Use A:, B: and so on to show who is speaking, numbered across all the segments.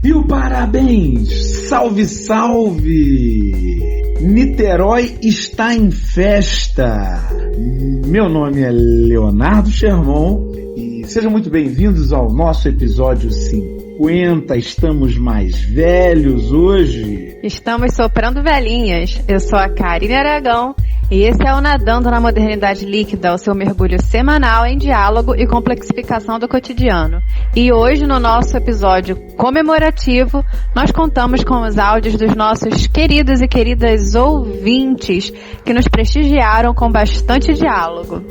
A: E o parabéns! Salve, salve! Niterói está em festa! Meu nome é Leonardo Sherman e sejam muito bem-vindos ao nosso episódio 50. Estamos mais velhos hoje.
B: Estamos soprando velhinhas. Eu sou a Karine Aragão e esse é o Nadando na Modernidade Líquida, o seu mergulho semanal em diálogo e complexificação do cotidiano. E hoje, no nosso episódio comemorativo, nós contamos com os áudios dos nossos queridos e queridas ouvintes que nos prestigiaram com bastante diálogo.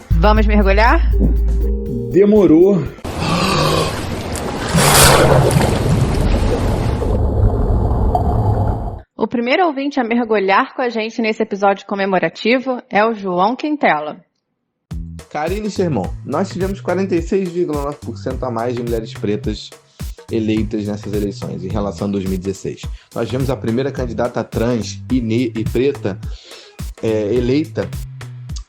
B: Vamos mergulhar?
A: Demorou.
B: O primeiro ouvinte a mergulhar com a gente nesse episódio comemorativo é o João Quintela.
C: Karine Sherman, nós tivemos 46,9% a mais de mulheres pretas eleitas nessas eleições em relação a 2016. Nós tivemos a primeira candidata trans e preta eleita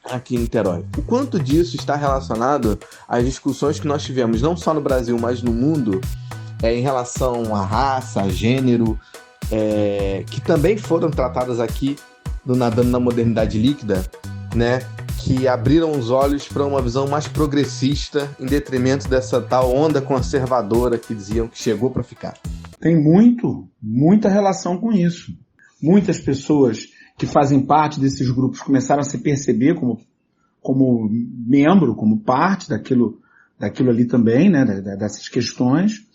C: aqui em Niterói. O quanto disso está relacionado às discussões que nós tivemos, não só no Brasil, mas no mundo, em relação à raça, a gênero, que também foram tratadas aqui no Nadando na Modernidade Líquida, né? Que abriram os olhos para uma visão mais progressista em detrimento dessa tal onda conservadora que diziam que chegou para ficar.
A: Tem muita relação com isso. Muitas pessoas que fazem parte desses grupos começaram a se perceber como membro, como parte daquilo ali também, né? Dessas questões.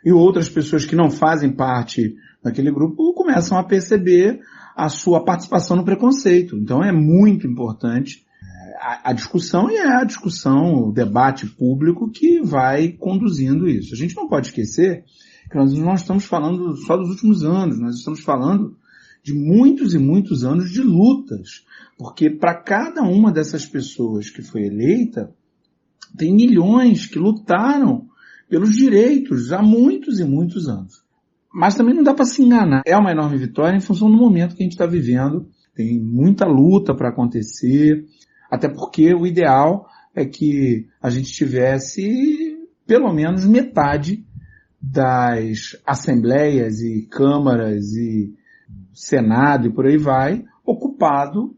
A: E outras pessoas que não fazem parte daquele grupo começam a perceber a sua participação no preconceito. Então é muito importante a discussão, e é a discussão, o debate público que vai conduzindo isso. A gente não pode esquecer que nós não estamos falando só dos últimos anos, nós estamos falando de muitos e muitos anos de lutas, porque para cada uma dessas pessoas que foi eleita, tem milhões que lutaram pelos direitos há muitos e muitos anos. Mas também não dá para se enganar. É uma enorme vitória em função do momento que a gente está vivendo. Tem muita luta para acontecer, até porque o ideal é que a gente tivesse pelo menos metade das assembleias e câmaras e Senado e por aí vai, ocupado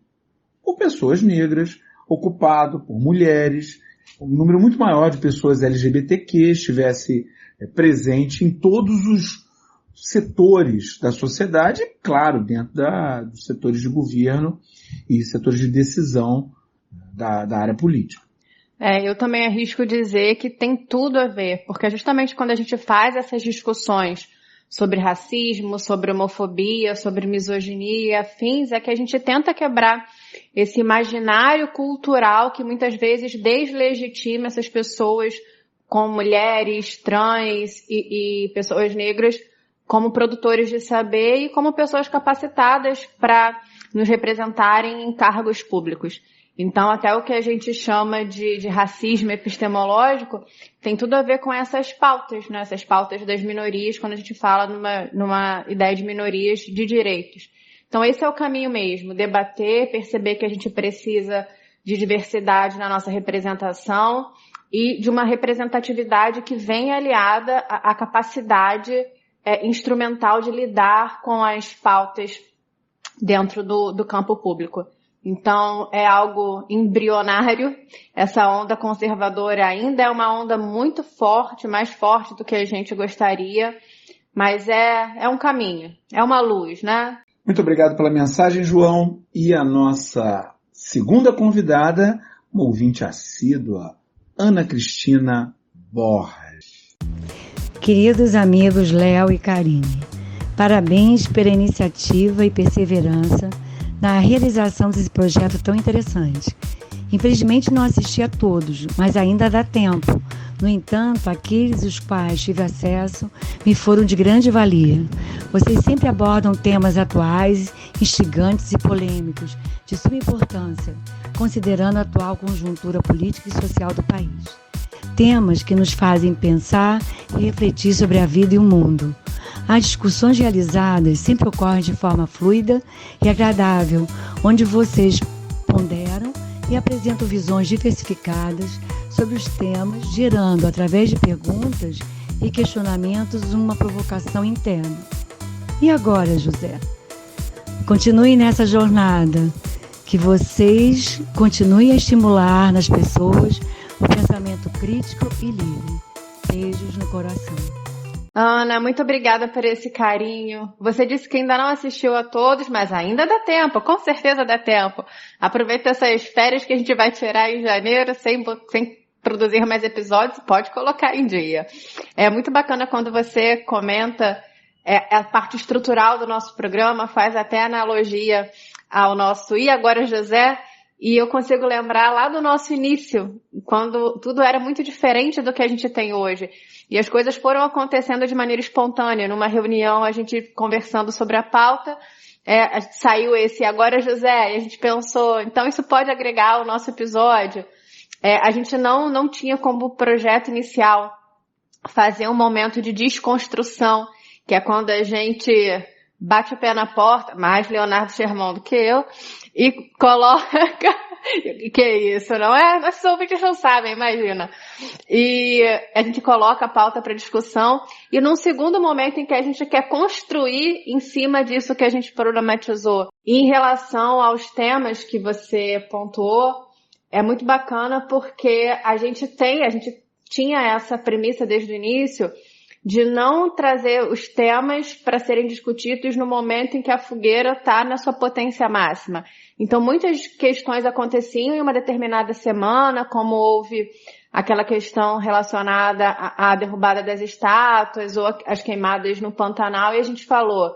A: por pessoas negras, ocupado por mulheres, um número muito maior de pessoas LGBTQ estivesse presente em todos os setores da sociedade, claro, dentro dos setores de governo e setores de decisão da área política.
B: Eu também arrisco dizer que tem tudo a ver, porque justamente quando a gente faz essas discussões sobre racismo, sobre homofobia, sobre misoginia e afins, é que a gente tenta quebrar esse imaginário cultural que muitas vezes deslegitima essas pessoas como mulheres, trans e pessoas negras como produtores de saber e como pessoas capacitadas para nos representarem em cargos públicos. Então, até o que a gente chama de racismo epistemológico tem tudo a ver com essas pautas, né? Essas pautas das minorias, quando a gente fala numa ideia de minorias de direitos. Então, esse é o caminho mesmo, debater, perceber que a gente precisa de diversidade na nossa representação e de uma representatividade que vem aliada à capacidade instrumental de lidar com as pautas dentro do campo público. Então, é algo embrionário. Essa onda conservadora ainda é uma onda muito forte, mais forte do que a gente gostaria, mas é um caminho, é uma luz, né?
A: Muito obrigado pela mensagem, João. E a nossa segunda convidada, uma ouvinte assídua, Ana Cristina Borges.
D: Queridos amigos Léo e Karine, parabéns pela iniciativa e perseverança na realização desse projeto tão interessante. Infelizmente não assisti a todos, mas ainda dá tempo. No entanto, aqueles os quais tive acesso me foram de grande valia. Vocês sempre abordam temas atuais, instigantes e polêmicos, de suma importância, considerando a atual conjuntura política e social do país. Temas que nos fazem pensar e refletir sobre a vida e o mundo. As discussões realizadas sempre ocorrem de forma fluida e agradável, onde vocês ponderam e apresentam visões diversificadas sobre os temas, gerando, através de perguntas, e questionamentos uma provocação interna. E agora, José? Continue nessa jornada, que vocês continuem a estimular nas pessoas o pensamento crítico e livre. Beijos no coração.
B: Ana, muito obrigada por esse carinho. Você disse que ainda não assistiu a todos, mas ainda dá tempo, com certeza dá tempo. Aproveita essas férias que a gente vai tirar em janeiro, sem produzir mais episódios, pode colocar em dia. É muito bacana quando você comenta a parte estrutural do nosso programa, faz até analogia ao nosso E Agora, José? E eu consigo lembrar lá do nosso início, quando tudo era muito diferente do que a gente tem hoje. E as coisas foram acontecendo de maneira espontânea. Numa reunião, a gente conversando sobre a pauta, saiu esse Agora, José, e a gente pensou, então isso pode agregar ao nosso episódio. A gente não tinha como projeto inicial fazer um momento de desconstrução, que é quando a gente bate o pé na porta, mais Leonardo Sherman do que eu, e coloca... Que isso, não é? Nossos ouvintes não sabem, imagina. E a gente coloca a pauta para discussão e num segundo momento em que a gente quer construir em cima disso que a gente problematizou. E em relação aos temas que você pontuou, é muito bacana porque a gente tinha essa premissa desde o início de não trazer os temas para serem discutidos no momento em que a fogueira está na sua potência máxima. Então, muitas questões aconteciam em uma determinada semana, como houve aquela questão relacionada à derrubada das estátuas ou as queimadas no Pantanal, e a gente falou,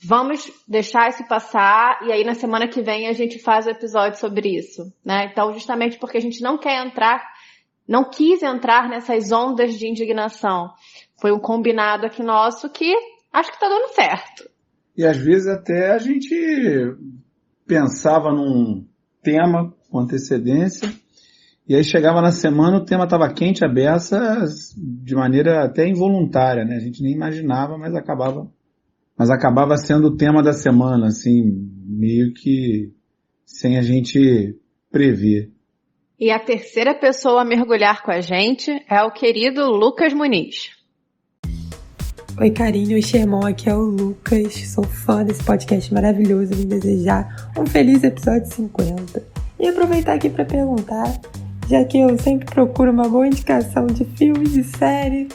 B: vamos deixar isso passar, e aí na semana que vem a gente faz o episódio sobre isso, né? Então, justamente porque a gente não quis entrar nessas ondas de indignação. Foi um combinado aqui nosso que acho que está dando certo.
A: E às vezes até a gente pensava num tema com antecedência e aí chegava na semana, o tema estava quente a beça de maneira até involuntária, né? A gente nem imaginava, mas acabava sendo o tema da semana, assim, meio que sem a gente prever.
B: E a terceira pessoa a mergulhar com a gente é o querido Lucas Muniz.
E: Oi, Carinho e Sherman, aqui é o Lucas, sou fã desse podcast maravilhoso, vim desejar um feliz episódio 50. E aproveitar aqui para perguntar, já que eu sempre procuro uma boa indicação de filmes e séries,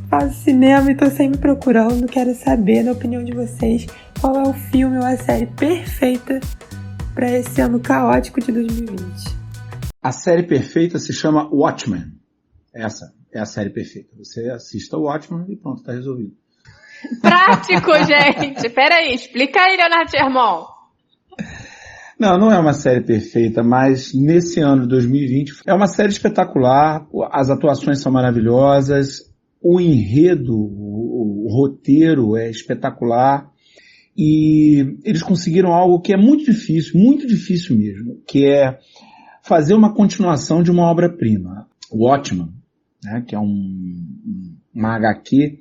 E: faço cinema e tô sempre procurando, quero saber, na opinião de vocês, qual é o filme ou a série perfeita para esse ano caótico de 2020.
A: A série perfeita se chama Watchmen. Essa é a série perfeita. Você assista o Watchmen e pronto, tá resolvido.
B: Prático, gente! Peraí, explica aí, Leonardo Sherman.
A: Não é uma série perfeita, mas nesse ano de 2020 é uma série espetacular, as atuações são maravilhosas, o enredo, o roteiro é espetacular e eles conseguiram algo que é muito difícil mesmo, que é fazer uma continuação de uma obra-prima. Watchmen, né, que é uma HQ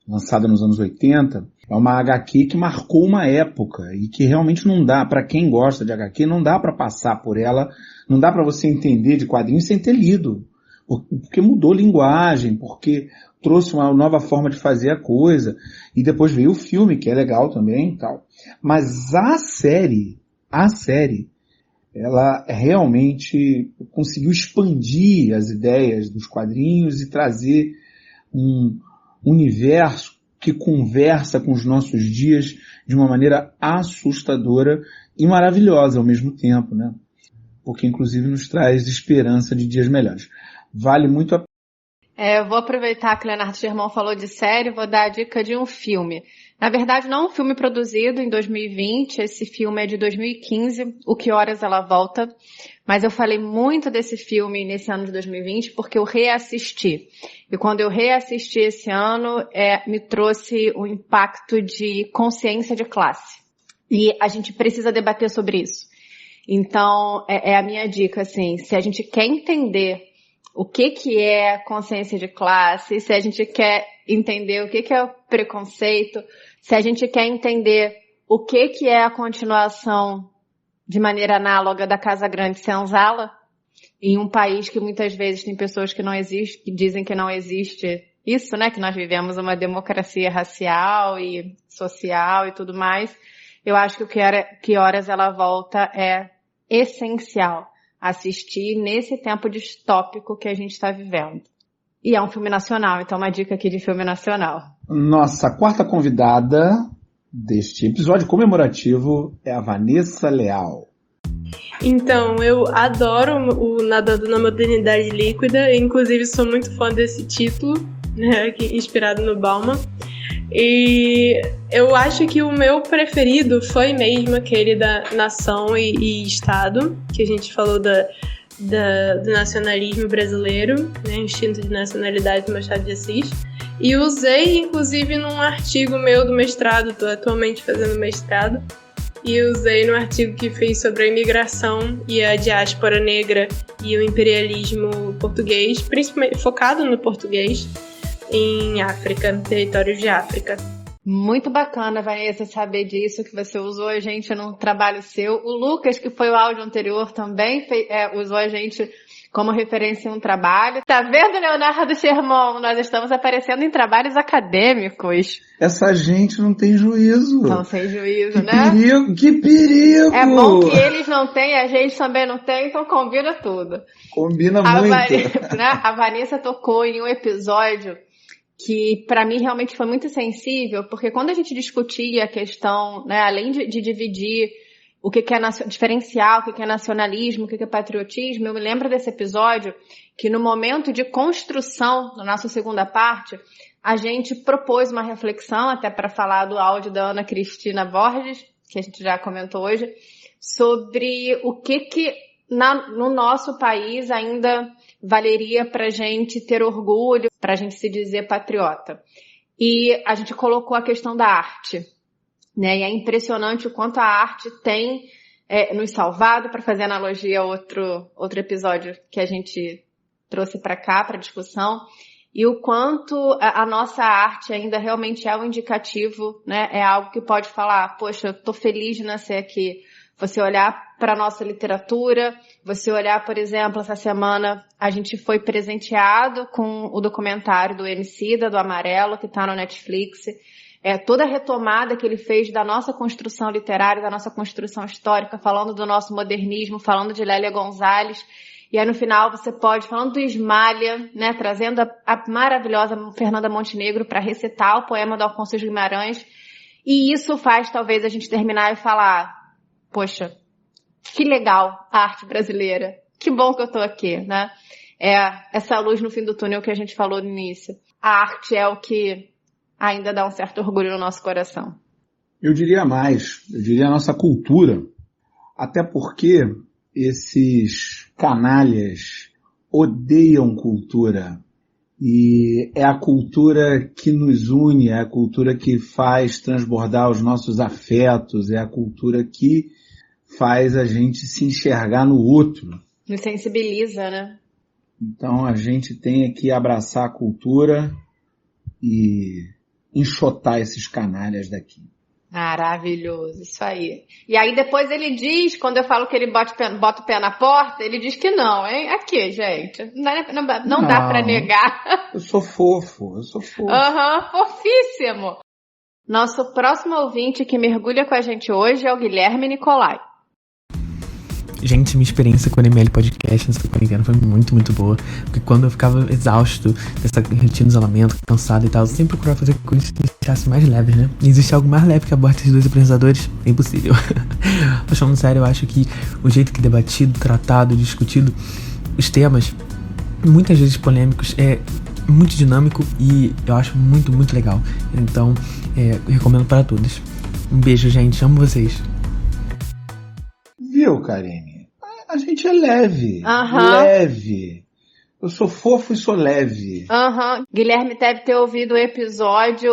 A: lançada nos anos 80, é uma HQ que marcou uma época e que realmente não dá, para quem gosta de HQ, não dá para passar por ela, não dá para você entender de quadrinhos sem ter lido, porque mudou linguagem, porque trouxe uma nova forma de fazer a coisa, e depois veio o filme, que é legal também e tal. Mas a série, ela realmente conseguiu expandir as ideias dos quadrinhos e trazer um universo que conversa com os nossos dias de uma maneira assustadora e maravilhosa ao mesmo tempo, né? Porque inclusive nos traz esperança de dias melhores. Vale muito a pena.
B: Eu vou aproveitar que o Leonardo Sherman falou de série, vou dar a dica de um filme. Na verdade, não é um filme produzido em 2020, esse filme é de 2015, O Que Horas Ela Volta, mas eu falei muito desse filme nesse ano de 2020 porque eu reassisti. E quando eu reassisti esse ano, me trouxe um impacto de consciência de classe. E a gente precisa debater sobre isso. Então, é a minha dica, assim, se a gente quer entender o que é consciência de classe, se a gente quer entender o que é o preconceito, se a gente quer entender o que é a continuação de maneira análoga da Casa Grande Senzala, em um país que muitas vezes tem pessoas que não existem, que dizem que não existe isso, né, que nós vivemos uma democracia racial e social e tudo mais, eu acho que o Que Horas Ela Volta é essencial assistir nesse tempo distópico que a gente está vivendo. E é um filme nacional, então uma dica aqui de filme nacional.
A: Nossa quarta convidada deste episódio comemorativo é a Vanessa Leal.
F: Então, eu adoro o Nadando na Modernidade Líquida, inclusive sou muito fã desse título, né, inspirado no Bauman. E eu acho que o meu preferido foi mesmo aquele da nação e Estado, que a gente falou do nacionalismo brasileiro, né, instinto de nacionalidade do Machado de Assis. E usei, inclusive, num artigo meu do mestrado, estou atualmente fazendo mestrado, e usei no artigo que fiz sobre a imigração e a diáspora negra e o imperialismo português, principalmente focado no português, em África, territórios de África.
B: Muito bacana, Vanessa, saber disso, que você usou a gente num trabalho seu. O Lucas, que foi o áudio anterior, também usou a gente como referência em um trabalho. Tá vendo, Leonardo Sherman? Nós estamos aparecendo em trabalhos acadêmicos.
A: Essa gente não tem juízo.
B: Estão sem juízo,
A: que
B: né?
A: Perigo, que perigo!
B: É bom que eles não têm, a gente também não tem, então combina tudo.
A: Combina muito.
B: A Vanessa tocou em um episódio que para mim realmente foi muito sensível, porque quando a gente discutia a questão, né, além de dividir o que é diferencial, o que é nacionalismo, o que é patriotismo, eu me lembro desse episódio que no momento de construção, na nossa segunda parte, a gente propôs uma reflexão, até para falar do áudio da Ana Cristina Borges, que a gente já comentou hoje, sobre o que no nosso país ainda valeria para a gente ter orgulho, para a gente se dizer patriota. E a gente colocou a questão da arte, né? E é impressionante o quanto a arte tem nos salvado, para fazer analogia a outro episódio que a gente trouxe para cá, para discussão, e o quanto a nossa arte ainda realmente é um indicativo, né? É algo que pode falar, poxa, eu tô feliz de nascer aqui. Você olhar para a nossa literatura, você olhar, por exemplo, essa semana a gente foi presenteado com o documentário do Emicida, do Amarelo, que está no Netflix. Toda a retomada que ele fez da nossa construção literária, da nossa construção histórica, falando do nosso modernismo, falando de Lélia Gonzalez. E aí no final você pode, falando do Ismália, né, trazendo a maravilhosa Fernanda Montenegro para recitar o poema do Alfonso Guimarães. E isso faz talvez a gente terminar e falar, poxa, que legal a arte brasileira. Que bom que eu tô aqui, né? Essa luz no fim do túnel que a gente falou no início. A arte é o que ainda dá um certo orgulho no nosso coração.
A: Eu diria mais, eu diria a nossa cultura. Até porque esses canalhas odeiam cultura. E é a cultura que nos une, é a cultura que faz transbordar os nossos afetos, é a cultura que faz a gente se enxergar no outro.
B: Nos sensibiliza, né?
A: Então a gente tem que abraçar a cultura e enxotar esses canalhas daqui.
B: Maravilhoso, isso aí. E aí depois ele diz, quando eu falo que ele bota o pé na porta, ele diz que não, hein? Aqui, gente. Não dá pra negar.
A: Eu sou fofo.
B: Fofíssimo. Nosso próximo ouvinte que mergulha com a gente hoje é o Guilherme Nicolai.
G: Gente, minha experiência com o NML Podcast nessa quarentena foi muito, muito boa. Porque quando eu ficava exausto dessa rotina de isolamento, cansado e tal, eu sempre procurava fazer coisas que me deixassem mais leves, né? E existe algo mais leve que a morte dos dois apresentadores? É impossível. Mas falando sério, eu acho que o jeito que debatido, tratado, discutido os temas, muitas vezes polêmicos, é muito dinâmico e eu acho muito, muito legal. Então, eu recomendo para todos. Um beijo, gente. Amo vocês.
A: Viu, Karine? A gente é leve. Leve. Eu sou fofo e sou leve.
B: Guilherme deve ter ouvido o episódio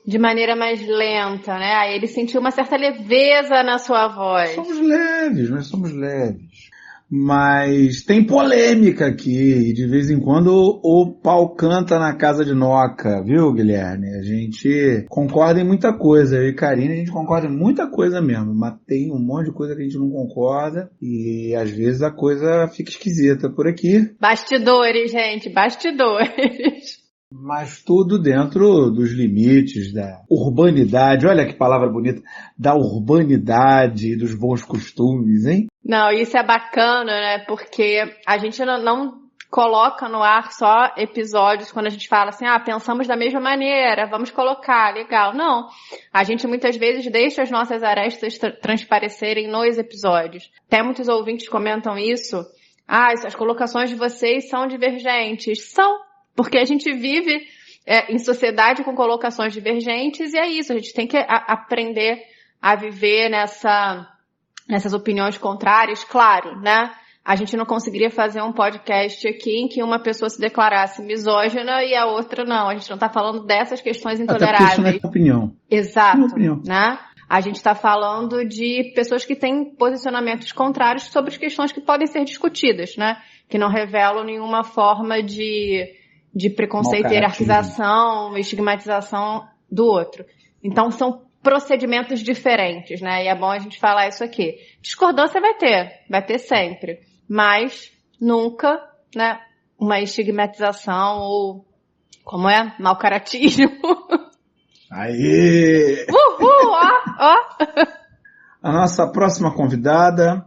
B: de maneira mais lenta, né? Aí ele sentiu uma certa leveza na sua voz.
A: Nós somos leves. Mas tem polêmica aqui, e de vez em quando o pau canta na casa de Noca, viu, Guilherme? A gente concorda em muita coisa, eu e Karine a gente concorda em muita coisa mesmo, mas tem um monte de coisa que a gente não concorda, e às vezes a coisa fica esquisita por aqui.
B: Bastidores, gente, bastidores.
A: Mas tudo dentro dos limites da urbanidade, olha que palavra bonita, da urbanidade e dos bons costumes, hein?
B: Não, isso é bacana, né? Porque a gente não coloca no ar só episódios quando a gente fala assim, pensamos da mesma maneira, vamos colocar, legal. Não, a gente muitas vezes deixa as nossas arestas transparecerem nos episódios. Até muitos ouvintes comentam isso, as colocações de vocês são divergentes. São, porque a gente vive em sociedade com colocações divergentes e é isso, a gente tem que aprender a viver nessas opiniões contrárias, claro, né? A gente não conseguiria fazer um podcast aqui em que uma pessoa se declarasse misógina e a outra não. A gente não está falando dessas questões intoleráveis.
A: Até porque isso não é opinião.
B: Exato.
A: Não é opinião.
B: Né? A gente está falando de pessoas que têm posicionamentos contrários sobre questões que podem ser discutidas, né? Que não revelam nenhuma forma de preconceito, hierarquização, estigmatização do outro. Então são procedimentos diferentes, né? E é bom a gente falar isso aqui. Discordância vai ter sempre. Mas nunca, né, uma estigmatização ou, malcaratismo.
A: Aê!
B: Uhul, ó!
A: A nossa próxima convidada,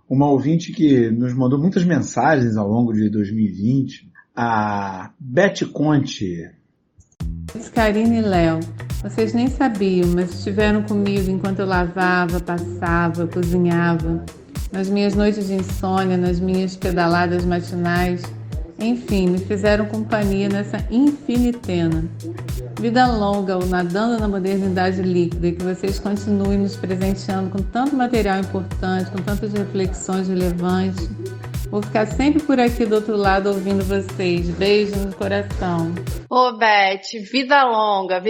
A: uma ouvinte que nos mandou muitas mensagens ao longo de 2020, a Beth Conte.
H: Karine e Léo, vocês nem sabiam, mas estiveram comigo enquanto eu lavava, passava, cozinhava, nas minhas noites de insônia, nas minhas pedaladas matinais, enfim, me fizeram companhia nessa infinitena. Vida longa ou nadando na modernidade líquida e que vocês continuem nos presenteando com tanto material importante, com tantas reflexões relevantes. Vou ficar sempre por aqui do outro lado ouvindo vocês. Beijo no coração.
B: Ô, Beth, vida longa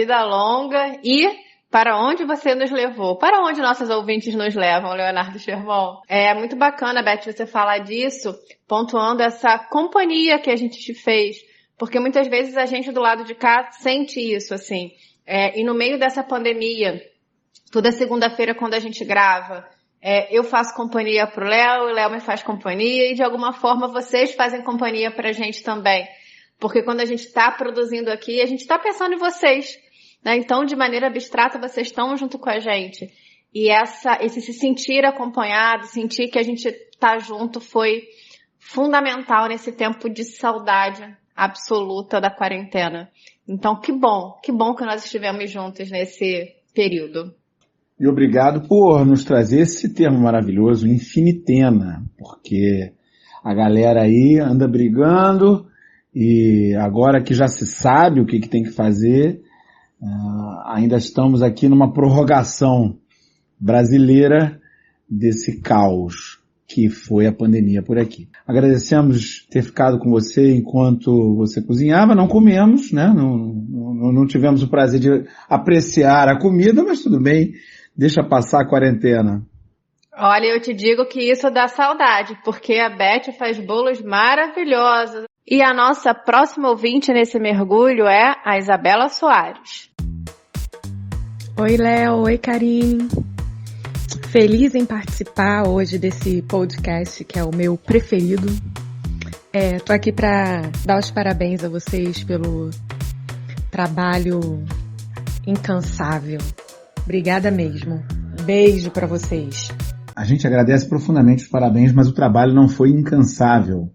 B: e para onde você nos levou? Para onde nossos ouvintes nos levam, Leonardo Sherman? É muito bacana, Beth, você falar disso, pontuando essa companhia que a gente te fez, porque muitas vezes a gente do lado de cá sente isso, assim. E no meio dessa pandemia, toda segunda-feira quando a gente grava, eu faço companhia pro Léo, o Léo me faz companhia e de alguma forma vocês fazem companhia pra gente também. Porque quando a gente está produzindo aqui, a gente está pensando em vocês, né? Então, de maneira abstrata, vocês estão junto com a gente. E esse se sentir acompanhado, sentir que a gente tá junto foi fundamental nesse tempo de saudade absoluta da quarentena. Então, que bom que nós estivemos juntos nesse período.
A: E obrigado por nos trazer esse termo maravilhoso, infinitena, porque a galera aí anda brigando e agora que já se sabe o que tem que fazer, ainda estamos aqui numa prorrogação brasileira desse caos que foi a pandemia por aqui. Agradecemos ter ficado com você enquanto você cozinhava, não comemos, né? Não tivemos o prazer de apreciar a comida, mas tudo bem. Deixa passar a quarentena.
B: Olha, eu te digo que isso dá saudade, porque a Beth faz bolos maravilhosos. E a nossa próxima ouvinte nesse mergulho é a Isabela Soares.
I: Oi, Léo. Oi, Karine. Feliz em participar hoje desse podcast, que é o meu preferido. Tô aqui para dar os parabéns a vocês pelo trabalho incansável. Obrigada mesmo. Beijo para vocês.
A: A gente agradece profundamente os parabéns, mas o trabalho não foi incansável.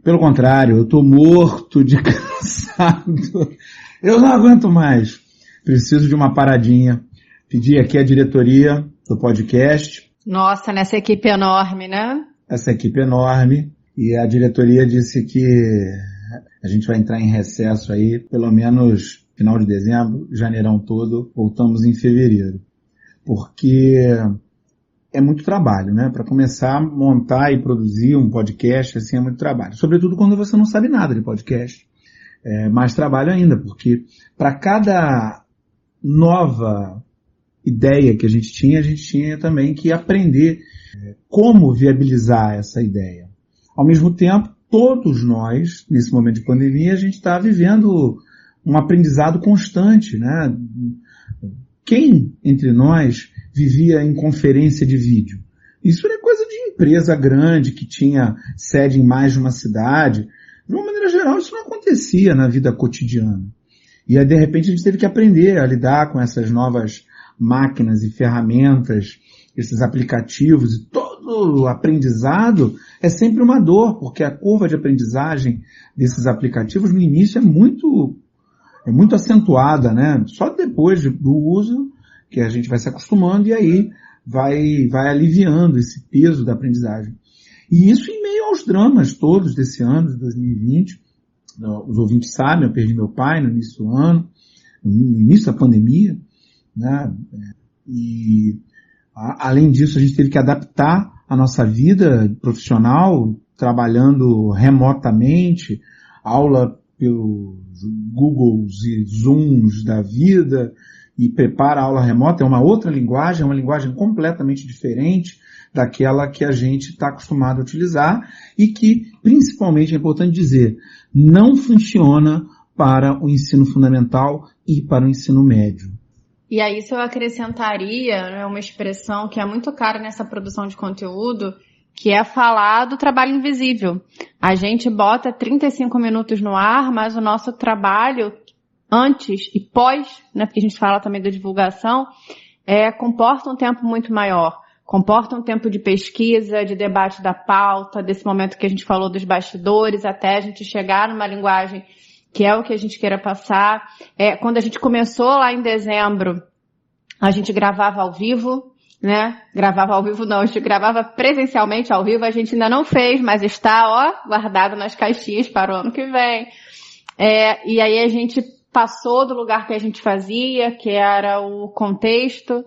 A: Pelo contrário, eu tô morto de cansado. Eu não aguento mais. Preciso de uma paradinha. Pedi aqui a diretoria do podcast.
B: Nossa, nessa equipe enorme, né?
A: Essa equipe enorme. E a diretoria disse que a gente vai entrar em recesso aí, pelo menos final de dezembro, janeirão todo, voltamos em fevereiro. Porque é muito trabalho, né? Para começar a montar e produzir um podcast, assim, é muito trabalho. Sobretudo quando você não sabe nada de podcast. É mais trabalho ainda, porque para cada nova ideia que a gente tinha também que aprender como viabilizar essa ideia. Ao mesmo tempo, todos nós, nesse momento de pandemia, a gente está vivendo um aprendizado constante, né? Quem entre nós vivia em conferência de vídeo? Isso era coisa de empresa grande que tinha sede em mais de uma cidade. De uma maneira geral, isso não acontecia acontecia na vida cotidiana. E aí, de repente, a gente teve que aprender a lidar com essas novas máquinas e ferramentas, esses aplicativos, e todo o aprendizado é sempre uma dor, porque a curva de aprendizagem desses aplicativos no início é muito acentuada, né? Só depois do uso que a gente vai se acostumando e aí vai aliviando esse peso da aprendizagem. E isso em meio aos dramas todos desse ano, de 2020. Os ouvintes sabem, eu perdi meu pai no início do ano, no início da pandemia, né? E além disso, a gente teve que adaptar a nossa vida profissional, trabalhando remotamente, aula pelos Googles e Zooms da vida, e prepara a aula remota, é uma outra linguagem, é uma linguagem completamente diferente daquela que a gente está acostumado a utilizar e que, principalmente, é importante dizer, não funciona para o ensino fundamental e para o ensino médio.
B: E a isso eu acrescentaria, né, uma expressão que é muito cara nessa produção de conteúdo, que é falar do trabalho invisível. A gente bota 35 minutos no ar, mas o nosso trabalho antes e pós, né, porque a gente fala também da divulgação, comporta um tempo muito maior. Comporta um tempo de pesquisa, de debate da pauta, desse momento que a gente falou dos bastidores, até a gente chegar numa linguagem que é o que a gente queira passar. Quando a gente começou lá em dezembro, a gente gravava ao vivo, né? Gravava ao vivo não, a gente gravava presencialmente ao vivo, a gente ainda não fez, mas está, guardado nas caixinhas para o ano que vem. E aí a gente passou do lugar que a gente fazia, que era o Contexto,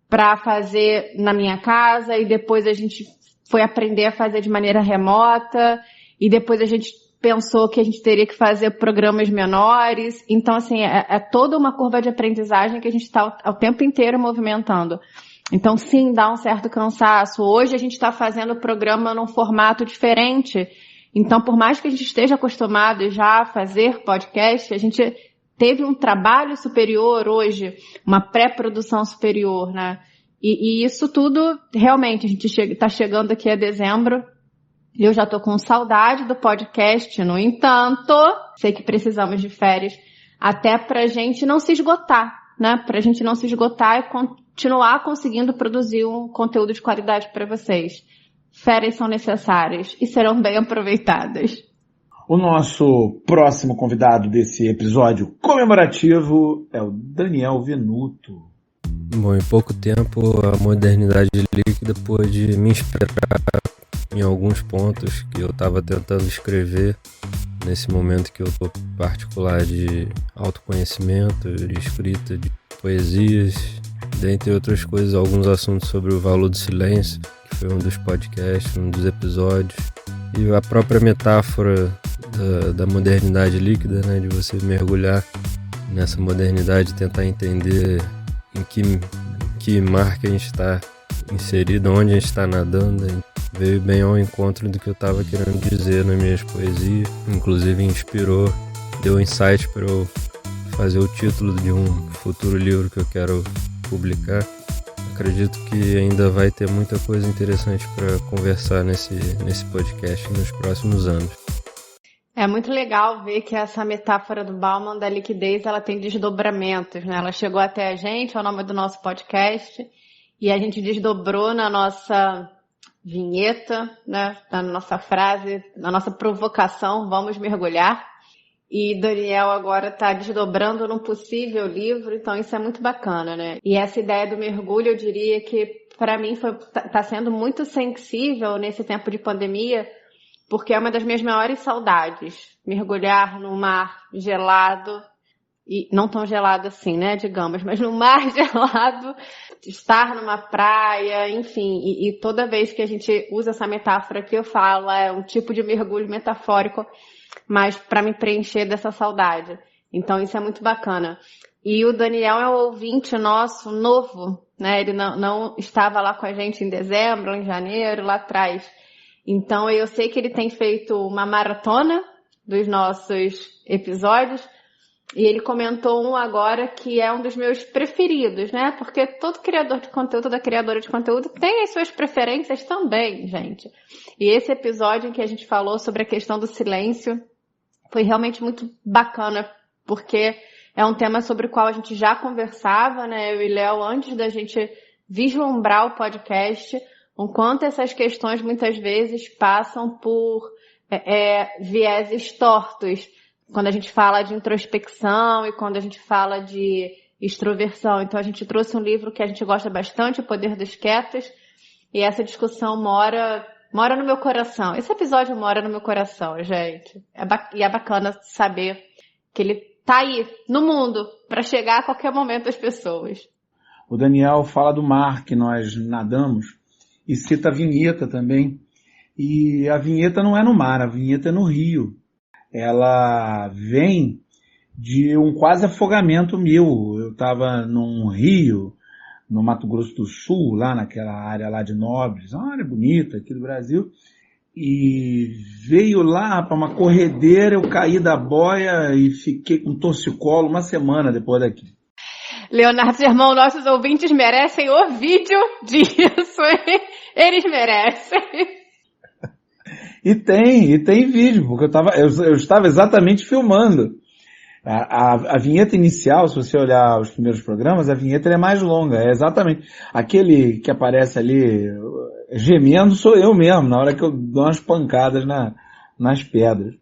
B: para fazer na minha casa, e depois a gente foi aprender a fazer de maneira remota, e depois a gente pensou que a gente teria que fazer programas menores. Então, assim, é toda uma curva de aprendizagem que a gente está o tempo inteiro movimentando. Então, sim, dá um certo cansaço. Hoje a gente está fazendo o programa num formato diferente. Então, por mais que a gente esteja acostumado já a fazer podcast, a gente teve um trabalho superior hoje, uma pré-produção superior, né? E isso tudo, realmente, a gente está chegando aqui a dezembro, e eu já estou com saudade do podcast. No entanto, sei que precisamos de férias até para a gente não se esgotar, né? Para a gente não se esgotar e continuar conseguindo produzir um conteúdo de qualidade para vocês. Férias são necessárias e serão bem aproveitadas.
A: O nosso próximo convidado desse episódio comemorativo é o Daniel Venuto.
J: Bom, em pouco tempo a modernidade líquida pôde me inspirar em alguns pontos que eu estava tentando escrever nesse momento que eu estou particular de autoconhecimento, de escrita, de poesias, dentre outras coisas, alguns assuntos sobre o valor do silêncio, que foi um dos podcasts, um dos episódios, e a própria metáfora da modernidade líquida, né, de você mergulhar nessa modernidade, tentar entender em que mar que a gente está inserido, onde a gente está nadando, veio bem ao encontro do que eu estava querendo dizer nas minhas poesias, inclusive inspirou, deu insight para eu fazer o título de um futuro livro que eu quero publicar. Acredito que ainda vai ter muita coisa interessante para conversar nesse podcast nos próximos anos.
B: É muito legal ver que essa metáfora do Bauman da liquidez, ela tem desdobramentos, né? Ela chegou até a gente, é o nome do nosso podcast, e a gente desdobrou na nossa vinheta, né? Na nossa frase, na nossa provocação, vamos mergulhar. E Daniel agora está desdobrando num possível livro, então isso é muito bacana, né? E essa ideia do mergulho, eu diria que para mim está sendo muito sensível nesse tempo de pandemia, porque é uma das minhas maiores saudades, mergulhar no mar gelado, e não tão gelado assim, né, digamos, mas no mar gelado, estar numa praia, enfim, e toda vez que a gente usa essa metáfora que eu falo, é um tipo de mergulho metafórico, mas para me preencher dessa saudade. Então isso é muito bacana. E o Daniel é um ouvinte nosso novo, né, ele não estava lá com a gente em dezembro, em janeiro, lá atrás. Então eu sei que ele tem feito uma maratona dos nossos episódios, e ele comentou um agora que é um dos meus preferidos, né? Porque todo criador de conteúdo, toda criadora de conteúdo tem as suas preferências também, gente. E esse episódio em que a gente falou sobre a questão do silêncio foi realmente muito bacana, porque é um tema sobre o qual a gente já conversava, né, eu e Léo, antes da gente vislumbrar o podcast, o quanto essas questões muitas vezes passam por vieses tortos, quando a gente fala de introspecção e quando a gente fala de extroversão. Então a gente trouxe um livro que a gente gosta bastante, O Poder dos Quietos, e essa discussão mora no meu coração. Esse episódio mora no meu coração, gente. E é bacana saber que ele tá aí, no mundo, para chegar a qualquer momento às pessoas.
A: O Daniel fala do mar que nós nadamos e cita a vinheta também. E a vinheta não é no mar, a vinheta é no rio. Ela vem de um quase afogamento meu. Eu estava num rio, no Mato Grosso do Sul, lá naquela área lá de Nobres, uma área bonita aqui do Brasil, e veio lá para uma corredeira, eu caí da boia e fiquei com torcicolo uma semana depois daqui.
B: Leonardo Germão, nossos ouvintes merecem o vídeo disso, hein? Eles merecem.
A: E tem vídeo, porque eu estava exatamente filmando. A vinheta inicial, se você olhar os primeiros programas, a vinheta é mais longa. É exatamente aquele que aparece ali gemendo, sou eu mesmo, na hora que eu dou umas pancadas nas pedras.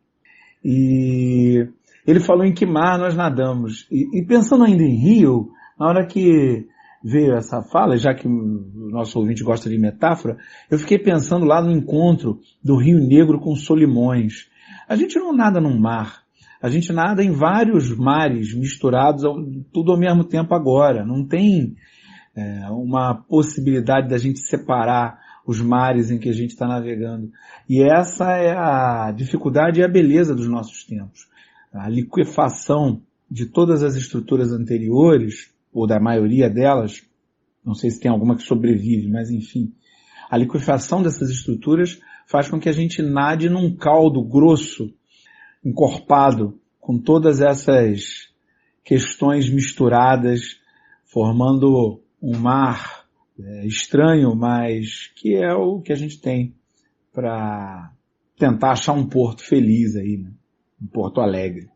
A: E ele falou em que mar nós nadamos. E pensando ainda em rio, na hora que veio essa fala, já que o nosso ouvinte gosta de metáfora, eu fiquei pensando lá no encontro do Rio Negro com Solimões. A gente não nada num mar. A gente nada em vários mares misturados, tudo ao mesmo tempo agora. Não tem uma possibilidade da gente separar os mares em que a gente está navegando. E essa é a dificuldade e a beleza dos nossos tempos. A liquefação de todas as estruturas anteriores, ou da maioria delas, não sei se tem alguma que sobrevive, mas enfim, a liquefação dessas estruturas faz com que a gente nade num caldo grosso, encorpado, com todas essas questões misturadas, formando um mar estranho, mas que é o que a gente tem para tentar achar um porto feliz aí, né? Um porto alegre.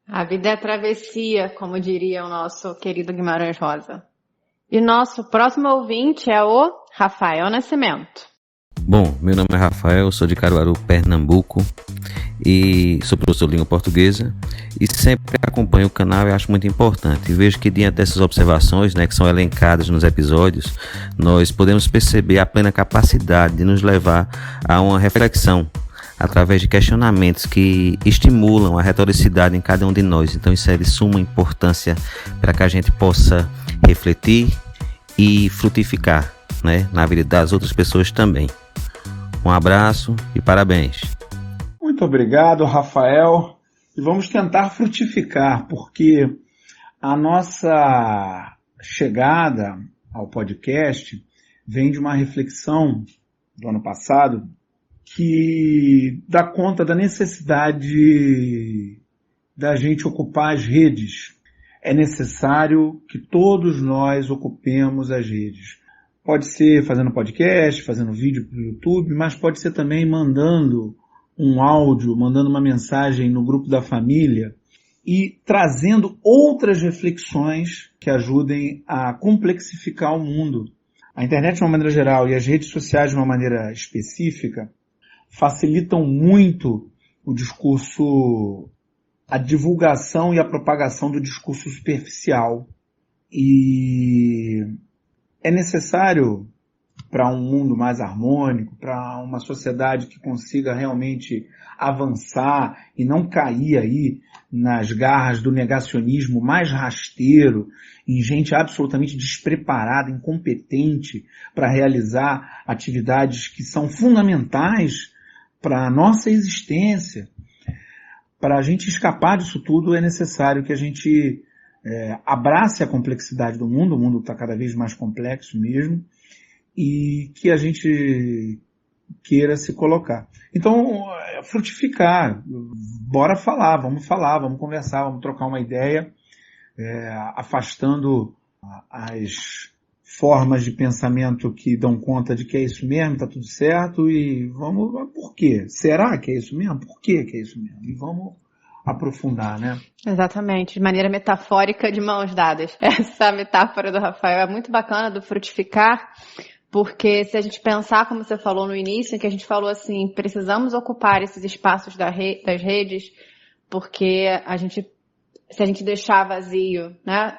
B: A vida é travessia, como diria o nosso querido Guimarães Rosa. E nosso próximo ouvinte é o Rafael Nascimento.
K: Bom, meu nome é Rafael, sou de Caruaru, Pernambuco, e sou professor de língua portuguesa e sempre acompanho o canal e acho muito importante. E vejo que diante dessas observações, né, que são elencadas nos episódios, nós podemos perceber a plena capacidade de nos levar a uma reflexão através de questionamentos que estimulam a retoricidade em cada um de nós. Então isso é de suma importância para que a gente possa refletir e frutificar, né, na vida das outras pessoas também. Um abraço e parabéns.
A: Muito obrigado, Rafael. E vamos tentar frutificar, porque a nossa chegada ao podcast vem de uma reflexão do ano passado que dá conta da necessidade da gente ocupar as redes. É necessário que todos nós ocupemos as redes. Pode ser fazendo podcast, fazendo vídeo para o YouTube, mas pode ser também mandando um áudio, mandando uma mensagem no grupo da família e trazendo outras reflexões que ajudem a complexificar o mundo. A internet de uma maneira geral e as redes sociais de uma maneira específica facilitam muito o discurso, a divulgação e a propagação do discurso superficial. E é necessário, para um mundo mais harmônico, para uma sociedade que consiga realmente avançar e não cair aí nas garras do negacionismo mais rasteiro, em gente absolutamente despreparada, incompetente para realizar atividades que são fundamentais para a nossa existência. Para a gente escapar disso tudo é necessário que a gente abrace a complexidade do mundo. O mundo está cada vez mais complexo mesmo, e que a gente queira se colocar. Então, frutificar, bora falar, vamos conversar, vamos trocar uma ideia, afastando as formas de pensamento que dão conta de que é isso mesmo, está tudo certo, e vamos, por quê? Será que é isso mesmo? Por quê que é isso mesmo? E vamos aprofundar, né?
B: Exatamente, de maneira metafórica, de mãos dadas. Essa metáfora do Rafael é muito bacana, do frutificar, porque se a gente pensar, como você falou no início, que a gente falou assim, precisamos ocupar esses espaços das redes, porque se a gente deixar vazio, né,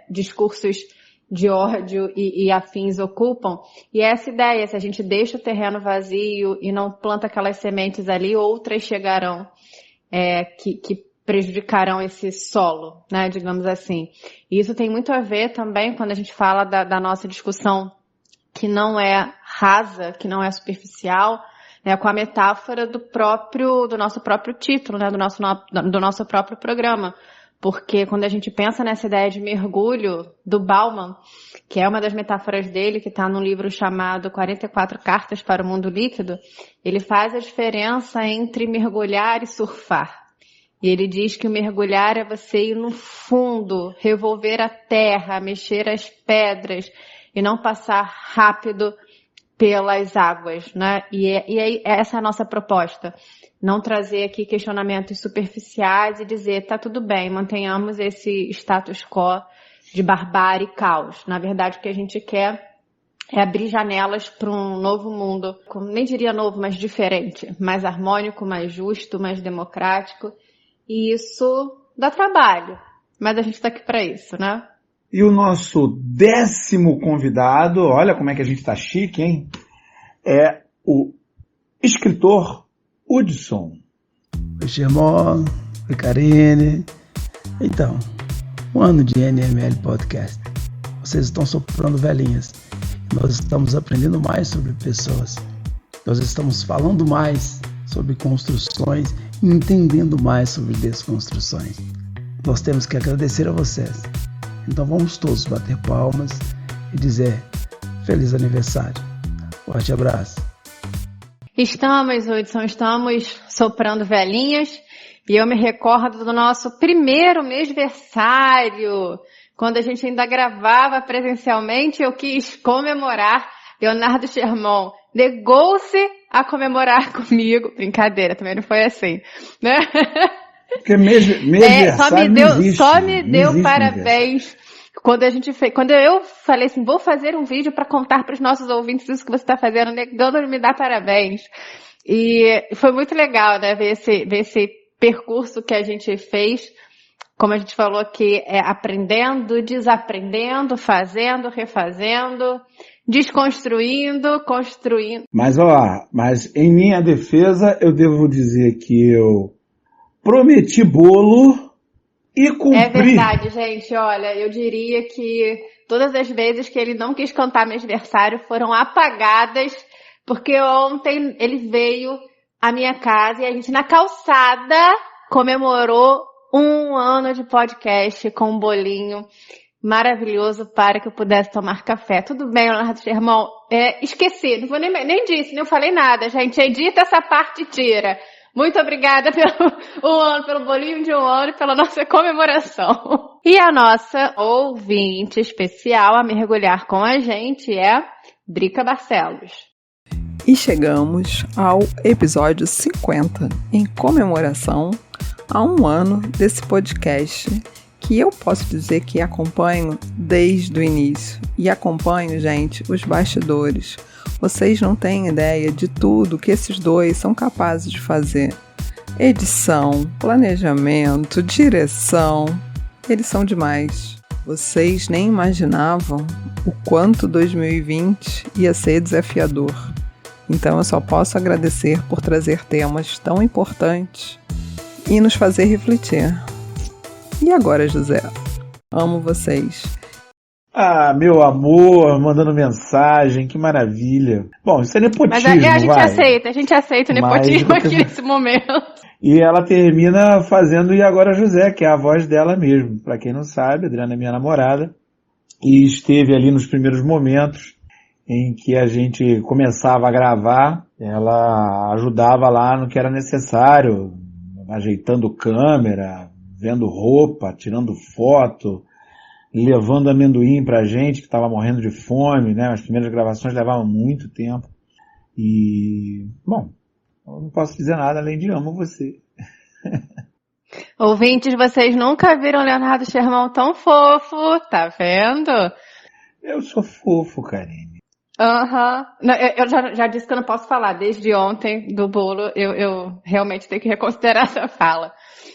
B: discursos de ódio e afins ocupam, e essa ideia, se a gente deixa o terreno vazio e não planta aquelas sementes ali, outras chegarão que prejudicarão esse solo, né, digamos assim. E isso tem muito a ver também quando a gente fala da nossa discussão que não é rasa, que não é superficial, né, com a metáfora do nosso próprio título, né, do nosso próprio programa. Porque quando a gente pensa nessa ideia de mergulho do Bauman, que é uma das metáforas dele, que está num livro chamado 44 Cartas para o Mundo Líquido, ele faz a diferença entre mergulhar e surfar. E ele diz que o mergulhar é você ir no fundo, revolver a terra, mexer as pedras e não passar rápido pelas águas, né? E essa é a nossa proposta. Não trazer aqui questionamentos superficiais e dizer, tá tudo bem, mantenhamos esse status quo de barbárie e caos. Na verdade, o que a gente quer é abrir janelas para um novo mundo, nem diria novo, mas diferente, mais harmônico, mais justo, mais democrático. E isso dá trabalho, mas a gente está aqui para isso, né?
A: E o nosso 10º convidado, olha como é que a gente tá chique, hein? É o escritor Hudson.
L: Oi, Xermon. Oi, Karine. Então, um ano de NML Podcast. Vocês estão soprando velhinhas. Nós estamos aprendendo mais sobre pessoas. Nós estamos falando mais sobre construções e entendendo mais sobre desconstruções. Nós temos que agradecer a vocês. Então vamos todos bater palmas e dizer feliz aniversário. Forte abraço.
B: Estamos, Hudson, estamos soprando velhinhas e eu me recordo do nosso primeiro mêsversário, quando a gente ainda gravava presencialmente. Eu quis comemorar. Leonardo Xermon negou-se a comemorar comigo. Brincadeira, também não foi assim, né?
A: Porque
B: só me deu parabéns. Quando eu falei assim, vou fazer um vídeo para contar para os nossos ouvintes isso que você está fazendo, negando me dar parabéns. E foi muito legal, né, ver esse percurso que a gente fez, como a gente falou aqui, aprendendo, desaprendendo, fazendo, refazendo, desconstruindo, construindo.
A: Mas em minha defesa, eu devo dizer que eu prometi bolo e cumpri.
B: É verdade, gente. Olha, eu diria que todas as vezes que ele não quis cantar meu aniversário foram apagadas, porque ontem ele veio à minha casa e a gente na calçada comemorou 1 ano de podcast com um bolinho maravilhoso para que eu pudesse tomar café. Tudo bem, Leonardo Xermon? Esqueci, não vou nem disse, nem falei nada, gente. Edita essa parte e tira. Muito obrigada pelo bolinho de 1 ano e pela nossa comemoração. E a nossa ouvinte especial a mergulhar com a gente é Drica Barcelos.
M: E chegamos ao episódio 50, em comemoração a 1 ano desse podcast, que eu posso dizer que acompanho desde o início. E acompanho, gente, os bastidores. Vocês não têm ideia de tudo que esses dois são capazes de fazer. Edição, planejamento, direção. Eles são demais. Vocês nem imaginavam o quanto 2020 ia ser desafiador. Então eu só posso agradecer por trazer temas tão importantes e nos fazer refletir. E agora, José? Amo vocês.
A: Ah, meu amor, mandando mensagem, que maravilha. Bom, isso é nepotismo,
B: mas a gente aceita o nepotismo aqui nesse momento.
A: E ela termina fazendo E Agora José, que é a voz dela mesmo. Pra quem não sabe, a Adriana é minha namorada e esteve ali nos primeiros momentos em que a gente começava a gravar. Ela ajudava lá no que era necessário, ajeitando câmera, vendo roupa, tirando foto, levando amendoim pra gente que estava morrendo de fome, né? As primeiras gravações levavam muito tempo. E, bom, eu não posso dizer nada além de amo você.
B: Ouvintes, vocês nunca viram o Leonardo Sherman tão fofo, tá vendo?
A: Eu sou fofo, Karine.
B: Aham. Eu já disse que eu não posso falar. Desde ontem, do bolo, eu realmente tenho que reconsiderar essa fala.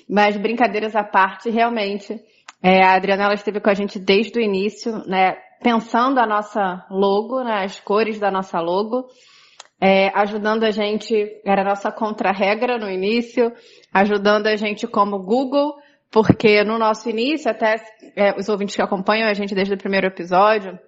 B: Mas brincadeiras à parte, realmente, a Adriana ela esteve com a gente desde o início, né? Pensando a nossa logo, né, as cores da nossa logo, ajudando a gente, era a nossa contra-regra no início, ajudando a gente como Google, porque no nosso início, até os ouvintes que acompanham a gente desde o primeiro episódio,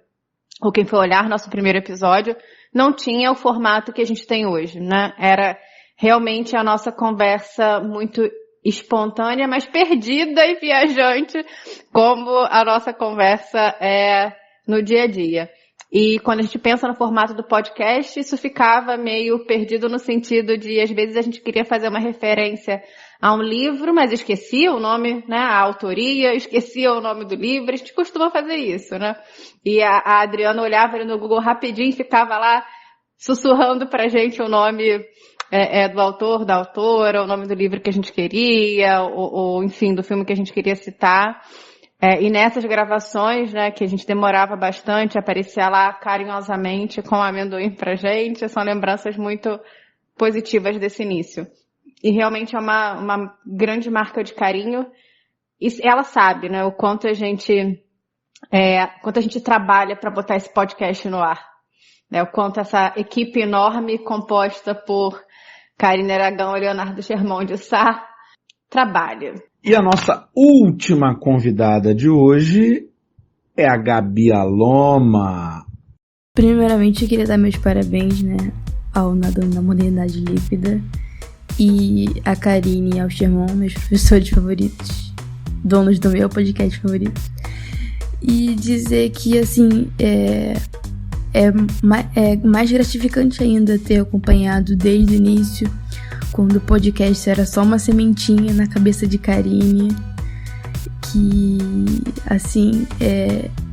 B: ou quem foi olhar nosso primeiro episódio, não tinha o formato que a gente tem hoje, né? Era realmente a nossa conversa muito espontânea, mas perdida e viajante, como a nossa conversa é no dia a dia. E quando a gente pensa no formato do podcast, isso ficava meio perdido no sentido de, às vezes, a gente queria fazer uma referência a um livro, mas esquecia o nome, né, a autoria, esquecia o nome do livro, a gente costuma fazer isso, né? E a Adriana olhava ali no Google rapidinho e ficava lá sussurrando pra gente o nome do autor, da autora, o nome do livro que a gente queria, ou enfim, do filme que a gente queria citar. E nessas gravações, né, que a gente demorava bastante, aparecia lá carinhosamente com amendoim pra gente, são lembranças muito positivas desse início. E realmente é uma grande marca de carinho. E ela sabe, né, o quanto a gente trabalha para botar esse podcast no ar. Né, o quanto essa equipe enorme composta por Karine Aragão e Leonardo Sherman de Sá trabalha.
A: E a nossa última convidada de hoje é a Gabi Aloma.
N: Primeiramente, eu queria dar meus parabéns, né, ao Nadando na Modernidade Líquida e a Karine e ao Sherman, meus professores favoritos, donos do meu podcast favorito. E dizer que, assim, é mais gratificante ainda ter acompanhado desde o início, quando o podcast era só uma sementinha na cabeça de Karine, que, assim,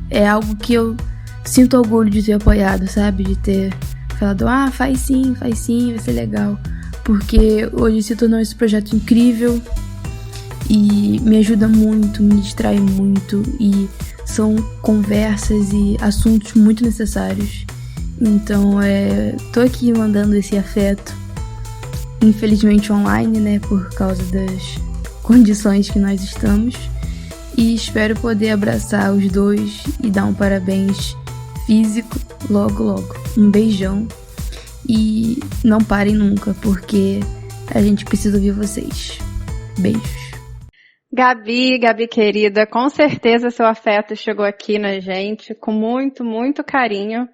N: é algo que eu sinto orgulho de ter apoiado, sabe? De ter falado, faz sim, vai ser legal. Porque hoje se tornou esse projeto incrível e me ajuda muito, me distrai muito e são conversas e assuntos muito necessários. Então, tô aqui mandando esse afeto, infelizmente online, né, por causa das condições que nós estamos, e espero poder abraçar os dois e dar um parabéns físico logo. Um beijão e não parem nunca, porque a gente precisa ouvir vocês. Beijos.
B: Gabi querida, com certeza seu afeto chegou aqui na gente com muito, muito carinho.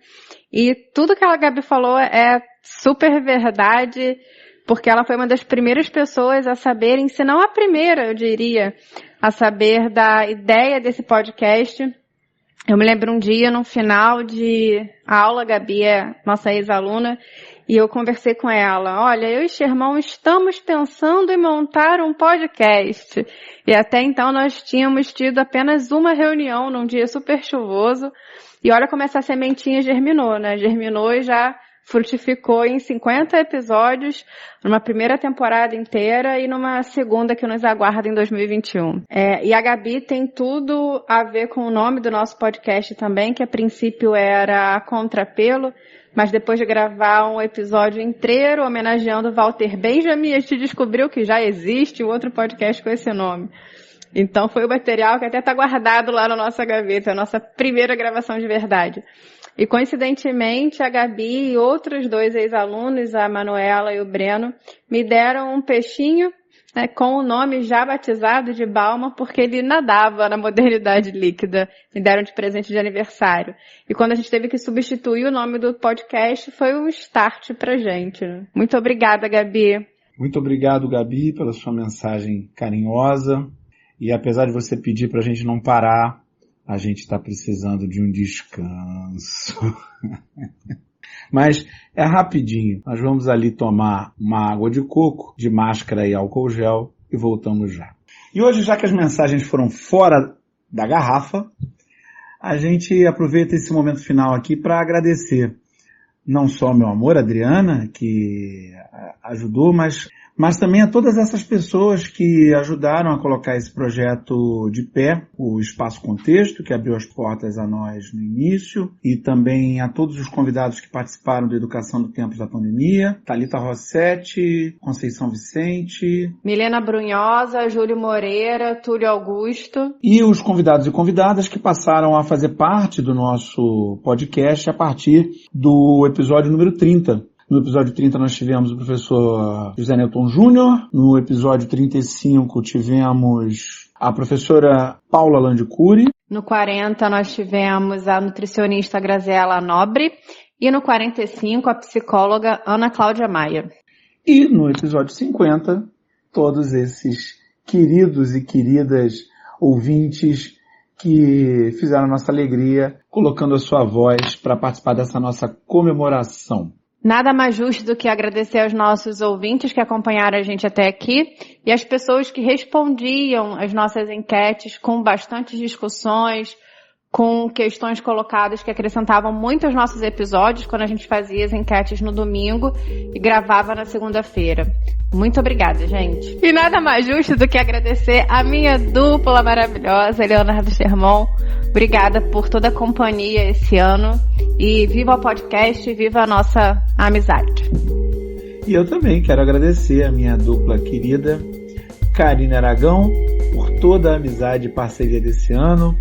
B: E tudo que a Gabi falou é super verdade, porque ela foi uma das primeiras pessoas a saberem, se não a primeira, eu diria, a saber da ideia desse podcast. Eu me lembro um dia, no final de aula, a Gabi é nossa ex-aluna, e eu conversei com ela, olha, eu e Sherman estamos pensando em montar um podcast. E até então nós tínhamos tido apenas uma reunião num dia super chuvoso. E olha como essa sementinha germinou, né? Germinou e já frutificou em 50 episódios, numa primeira temporada inteira e numa segunda que nos aguarda em 2021. E a Gabi tem tudo a ver com o nome do nosso podcast também, que a princípio era Contrapelo, mas depois de gravar um episódio inteiro homenageando Walter Benjamin, a gente descobriu que já existe um outro podcast com esse nome. Então foi o material que até está guardado lá na nossa gaveta, a nossa primeira gravação de verdade. E coincidentemente a Gabi e outros dois ex-alunos, a Manuela e o Breno, me deram um peixinho, né, com o nome já batizado de Balma, porque ele nadava na modernidade líquida. Me deram de presente de aniversário. E quando a gente teve que substituir o nome do podcast, foi um start pra gente. Muito obrigada, Gabi.
A: Muito obrigado, Gabi, pela sua mensagem carinhosa. E apesar de você pedir pra gente não parar, a gente está precisando de um descanso. Mas é rapidinho. Nós vamos ali tomar uma água de coco, de máscara e álcool gel e voltamos já. E hoje, já que as mensagens foram fora da garrafa, a gente aproveita esse momento final aqui para agradecer não só ao meu amor, Adriana, que ajudou, mas mas também a todas essas pessoas que ajudaram a colocar esse projeto de pé, o Espaço Contexto, que abriu as portas a nós no início, e também a todos os convidados que participaram da Educação do Tempos da Pandemia, Thalita Rossetti, Conceição Vicente,
B: Milena Brunhosa, Júlio Moreira, Túlio Augusto.
A: E os convidados e convidadas que passaram a fazer parte do nosso podcast a partir do episódio número 30. No episódio 30 nós tivemos o professor José Newton Júnior. No episódio 35 tivemos a professora Paula Landicuri.
B: No 40 nós tivemos a nutricionista Graziela Nobre. E no 45 a psicóloga Ana Cláudia Maia.
A: E no episódio 50, todos esses queridos e queridas ouvintes que fizeram a nossa alegria, colocando a sua voz para participar dessa nossa comemoração.
B: Nada mais justo do que agradecer aos nossos ouvintes que acompanharam a gente até aqui e as pessoas que respondiam às nossas enquetes com bastantes discussões, com questões colocadas que acrescentavam muito aos nossos episódios quando a gente fazia as enquetes no domingo e gravava na segunda-feira. Muito obrigada, gente. E nada mais justo do que agradecer a minha dupla maravilhosa, Leonardo Sermon. Obrigada por toda a companhia esse ano. E viva o podcast e viva a nossa amizade.
A: E eu também quero agradecer a minha dupla querida, Karine Aragão, por toda a amizade e parceria desse ano.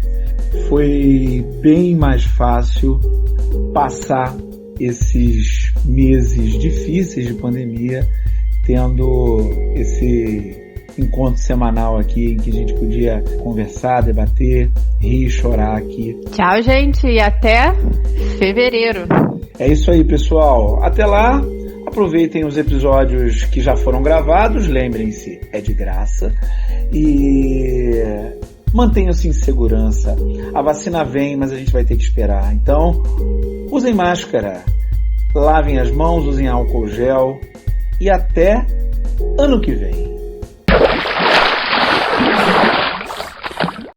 A: Foi bem mais fácil passar esses meses difíceis de pandemia tendo esse encontro semanal aqui em que a gente podia conversar, debater, rir e chorar aqui.
B: Tchau, gente, e até fevereiro.
A: É isso aí, pessoal. Até lá, aproveitem os episódios que já foram gravados, lembrem-se, é de graça. E mantenham-se em segurança. A vacina vem, mas a gente vai ter que esperar. Então, usem máscara, lavem as mãos, usem álcool gel e até ano que vem.